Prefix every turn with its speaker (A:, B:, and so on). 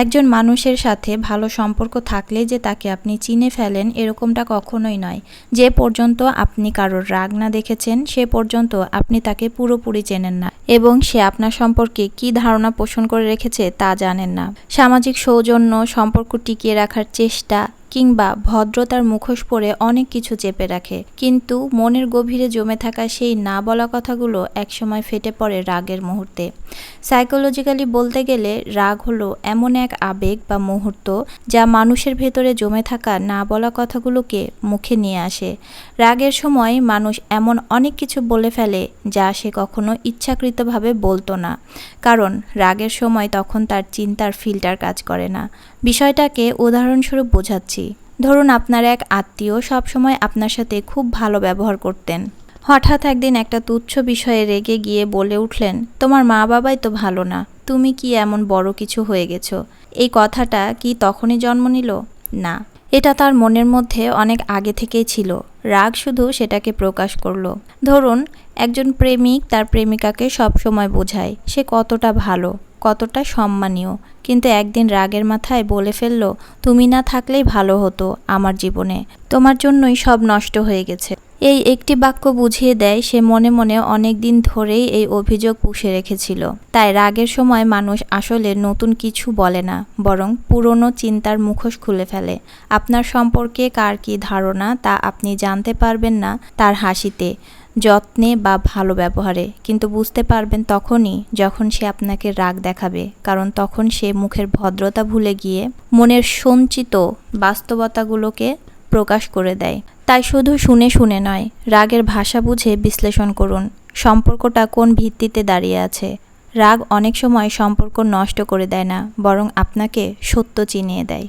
A: একজন মানুষের সাথে ভালো সম্পর্ক থাকলে যে তাকে আপনি চিনে ফেলেন এরকমটা কখনোই নয়। যে পর্যন্ত আপনি কারোর রাগ না দেখেছেন সে পর্যন্ত আপনি তাকে পুরোপুরি চেনেন না এবং সে আপনার সম্পর্কে কী ধারণা পোষণ করে রেখেছে তা জানেন না। সামাজিক সৌজন্য, সম্পর্ক টিকিয়ে রাখার চেষ্টা কিংবা ভদ্রতার মুখোশ পরে অনেক কিছু চেপে রাখে, কিন্তু মনের গভীরে জমে থাকা সেই না বলা কথাগুলো একসময় ফেটে পড়ে রাগের মুহূর্তে। সাইকোলজিক্যালি বলতে গেলে রাগ হলো এমন এক আবেগ বা মুহূর্ত যা মানুষের ভেতরে জমে থাকা না বলা কথাগুলোকে মুখে নিয়ে আসে। রাগের সময় মানুষ এমন অনেক কিছু বলে ফেলে যা সে কখনো ইচ্ছাকৃতভাবে বলতো না, কারণ রাগের সময় তখন তার চিন্তার ফিল্টার কাজ করে না। বিষয়টাকে উদাহরণস্বরূপ বোঝাচ্ছি। ধরুন আপনার এক আত্মীয় সবসময় আপনার সাথে খুব ভালো ব্যবহার করতেন। হঠাৎ একদিন একটা তুচ্ছ বিষয়ে রেগে গিয়ে বলে উঠলেন, তোমার মা বাবাই তো ভালো না, তুমি কি এমন বড় কিছু হয়ে গেছো? এই কথাটা কি তখনই জন্ম নিল? না, এটা তার মনের মধ্যে অনেক আগে থেকেই ছিল। রাগ শুধু সেটাকে প্রকাশ করলো। ধরুন একজন প্রেমিক তার প্রেমিকাকে সবসময় বোঝায় সে কতটা ভালো, কতটা সম্মানীয়, কিন্তু একদিন রাগের মাথায় বলে ফেলল, তুমি না থাকলেই ভালো হতো আমার জীবনে, তোমার জন্যই সব নষ্ট হয়ে গেছে। এই একটি বাক্য বুঝিয়ে দেয় সে মনে মনে অনেক দিন ধরেই এই অভিযোগ পুষে রেখেছিল। তাই রাগের সময় মানুষ আসলে নতুন কিছু বলে না, বরং পুরনো চিন্তার মুখোশ খুলে ফেলে। আপনার সম্পর্কে কার কী ধারণা তা আপনি জানতে পারবেন না তার হাসিতে, যত্নে বা ভালো ব্যবহারে, কিন্তু বুঝতে পারবেন তখনই যখন সে আপনাকে রাগ দেখাবে, কারণ তখন সে মুখের ভদ্রতা ভুলে গিয়ে মনের সঞ্চিত বাস্তবতাগুলোকে প্রকাশ করে দেয়। তাই শুধু শুনে শুনে নয়, রাগের ভাষা বুঝে বিশ্লেষণ করুন সম্পর্কটা কোন ভিত্তিতে দাঁড়িয়ে আছে। রাগ অনেক সময় সম্পর্ক নষ্ট করে দেয় না, বরং আপনাকে সত্য চিনিয়ে দেয়।